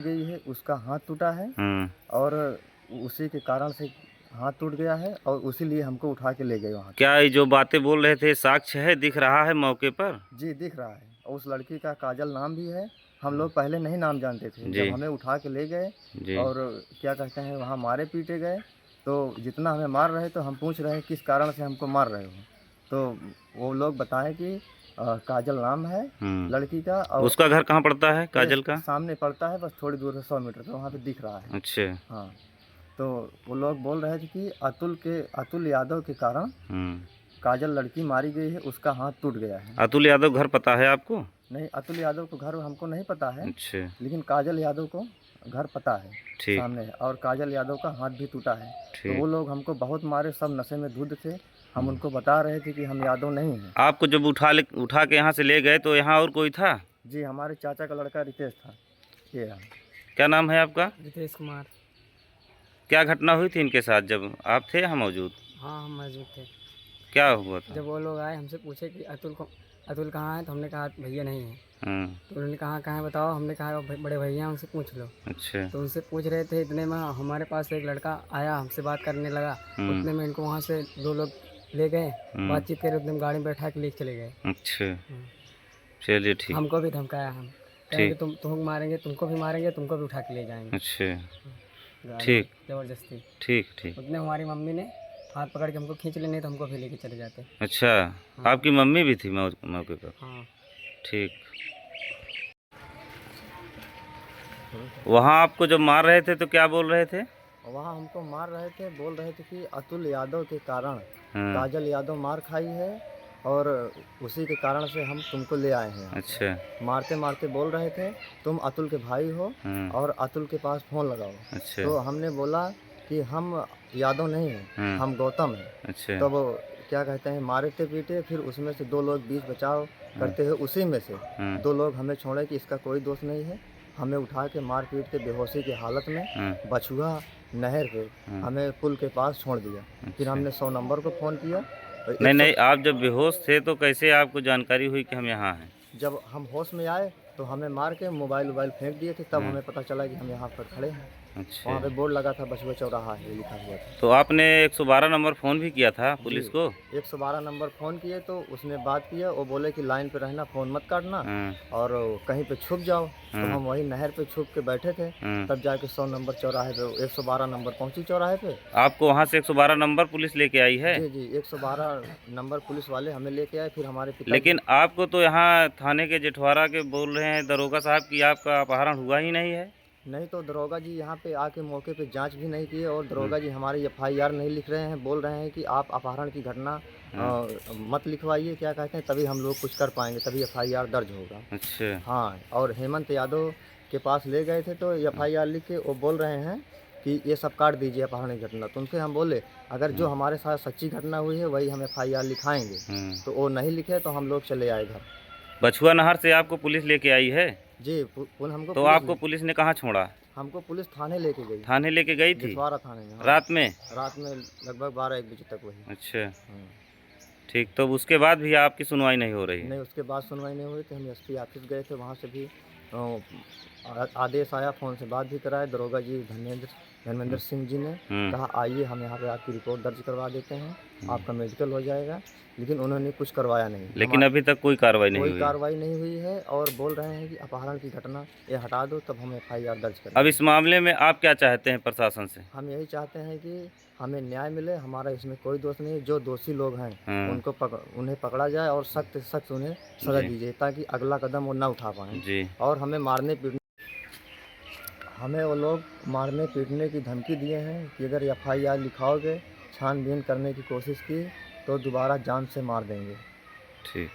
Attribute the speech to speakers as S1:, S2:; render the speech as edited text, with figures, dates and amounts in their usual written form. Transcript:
S1: गई है, उसका हाथ टूटा है और उसी के कारण से हाथ टूट गया है और उसी लिए हमको उठा के ले गए वहाँ।
S2: क्या ये जो बातें बोल रहे थे साक्ष्य है, दिख रहा है मौके पर?
S1: जी दिख रहा है और उस लड़की का काजल नाम भी है। हम लोग पहले नहीं नाम जानते थे,
S2: जी
S1: जब हमें उठा के ले गए
S2: जी
S1: और क्या कहते हैं वहाँ मारे पीटे गए, तो जितना हमें मार रहे तो हम पूछ रहे हैं किस कारण से हमको मार रहे हो, तो वो लोग बताएं कि काजल नाम है लड़की का। और
S2: उसका घर कहाँ पड़ता है काजल का?
S1: सामने पड़ता है, बस थोड़ी दूर से 100 मीटर पे वहाँ पे दिख रहा है।
S2: अच्छा।
S1: हाँ, तो वो लोग बोल रहे थे कि अतुल यादव के कारण काजल लड़की मारी गई है, उसका हाथ टूट गया है।
S2: अतुल यादव घर पता है आपको?
S1: नहीं, अतुल यादव को घर हमको नहीं पता है।
S2: अच्छा,
S1: लेकिन काजल यादव को घर पता है,
S2: ठीक
S1: सामने है, और काजल यादव का हाथ भी टूटा है। तो वो लोग हमको बहुत मारे, सब नशे में धुत थे। हम उनको बता रहे थे कि हम यादव नहीं हैं।
S2: आपको जब उठा के यहाँ से ले गए तो यहाँ और कोई था?
S1: जी, हमारे चाचा का लड़का रितेश था। ये रहा।
S2: क्या नाम है आपका?
S3: रितेश कुमार।
S2: क्या घटना हुई थी इनके साथ जब आप थे यहाँ मौजूद?
S3: हाँ, हम मौजूद थे।
S2: क्या हुआ था?
S3: जब वो लोग आए हमसे पूछे कि अतुल कहाँ है, तो हमने कहा भैया नहीं है। तो उन्होंने कहाँ है बताओ, हमने कहा बड़े भैया उनसे पूछ लो।
S2: अच्छा।
S3: तो उनसे पूछ रहे थे, इतने में हमारे पास एक लड़का आया, हमसे बात करने लगा। उतने में इनको वहाँ से 2 लोग ले गए, बातचीत करे, उतने में गाड़ी में बैठा के लेके चले गए।
S2: अच्छा, चलिए ठीक।
S3: हमको भी धमकाया, हम कहेंगे तुम मारेंगे, तुमको भी मारेंगे, तुमको भी उठा के ले जाएंगे।
S2: अच्छा, ठीक,
S3: जबरदस्ती।
S2: ठीक।
S3: उतने हमारी मम्मी ने हाथ पकड़ के हमको खींच लेने, तो हमको भी लेके चले जाते।
S2: अच्छा, आपकी मम्मी भी थी मौके पर?
S3: हाँ।
S2: ठीक। वहाँ आपको जब मार रहे थे तो क्या बोल रहे थे?
S1: वहाँ हमको मार रहे थे, बोल रहे थे कि अतुल यादव के कारण काजल यादव मार खाई है और उसी के कारण से हम तुमको ले आए हैं।
S2: अच्छा।
S1: मारते मारते बोल रहे थे तुम अतुल के भाई हो और अतुल के पास फ़ोन लगाओ।
S2: अच्छा।
S1: तो हमने बोला कि हम यादव नहीं हैं, हम गौतम हैं।
S2: अच्छा।
S1: तब क्या कहते हैं मारे थे पीटे, फिर उसमें से 2 लोग बीच बचाव करते हुए उसी में से 2 लोग हमें छोड़े कि इसका कोई दोष नहीं है। हमें उठा के मार पीट के बेहोशी की हालत में बछुआ नहर पे हमें पुल के पास छोड़ दिया। फिर हमने 100 नंबर को फ़ोन किया।
S2: नहीं, आप जब बेहोश थे तो कैसे आपको जानकारी हुई कि हम यहाँ हैं?
S1: जब हम होश में आए तो हमें मार के मोबाइल फेंक दिए थे, तब हमें पता चला कि हम यहाँ पर खड़े हैं।
S2: अच्छा।
S1: वहाँ पे बोर्ड लगा था, बछुआ चौराहा है लिखा हुआ था।
S2: तो आपने 112 नंबर फ़ोन भी किया था पुलिस को?
S1: 112 नंबर फ़ोन किए तो उसने बात किया, वो बोले कि लाइन पे रहना, फ़ोन मत काटना और कहीं पे छुप जाओ। तो हम वही नहर पे छुप के बैठे थे। तब जाके 100 नंबर चौराहे पे 112 नंबर पहुँची चौराहे पे।
S2: आपको वहाँ से 112 नंबर पुलिस लेके आई है?
S1: जी, 112 नंबर पुलिस वाले हमें लेके आए। फिर हमारे पिता।
S2: लेकिन आपको तो यहाँ थाने के जेठवारा के बोल रहे हैं दरोगा साहब कि आपका अपहरण हुआ ही नहीं है।
S1: नहीं, तो दरोगा जी यहाँ पे आके मौके पे जांच भी नहीं किए और दरोगा जी हमारी FIR नहीं लिख रहे हैं। बोल रहे हैं कि आप अपहरण की घटना मत लिखवाइए, क्या कहते हैं, तभी हम लोग कुछ कर पाएंगे, तभी FIR दर्ज होगा।
S2: अच्छा।
S1: हाँ, और हेमंत यादव के पास ले गए थे तो FIR लिख के वो बोल रहे हैं कि ये सब काट दीजिए अपहरण की घटना। तो उनसे हम बोले अगर जो हमारे साथ सच्ची घटना हुई है वही हम FIR लिखाएंगे। तो वो नहीं लिखे तो हम लोग चले आए घर।
S2: बछुआ नहर से आपको पुलिस लेके आई है?
S1: जी, हमको
S2: तो आपको पुलिस ने कहाँ छोड़ा?
S1: हमको पुलिस थाने लेके गई।
S2: थाने लेके गई थी?
S1: जितवारा थाने में। हाँ। रात में लगभग 12-1 बजे तक वही।
S2: अच्छा, ठीक। तो उसके बाद भी आपकी सुनवाई नहीं हो रही?
S1: नहीं, उसके बाद सुनवाई नहीं हुई। तो हम SP ऑफिस गए थे, वहाँ से भी आदेश आया, फ़ोन से बात भी कराए। दरोगा जी धर्मेंद्र सिंह जी ने कहा आइए हम यहाँ पे आपकी रिपोर्ट दर्ज करवा देते हैं, आपका मेडिकल हो जाएगा। लेकिन उन्होंने कुछ करवाया नहीं।
S2: लेकिन अभी तक कोई कार्रवाई नहीं हुई?
S1: कोई कार्रवाई नहीं हुई है और बोल रहे हैं कि अपहरण की घटना ये हटा दो, तब हम FIR दर्ज करें।
S2: अब इस मामले में आप क्या चाहते हैं प्रशासन से?
S1: हम यही चाहते हैं कि हमें न्याय मिले, हमारा इसमें कोई दोष नहीं। जो दोषी लोग हैं उन्हें पकड़ा जाए और सख्त से सख्त उन्हें सजा दी जाए, ताकि अगला कदम वो ना उठा पाएँ। और हमें वो लोग मारने पीटने की धमकी दिए हैं कि अगर FIR लिखाओगे, छानबीन करने की कोशिश की तो दोबारा जान से मार देंगे।
S2: ठीक।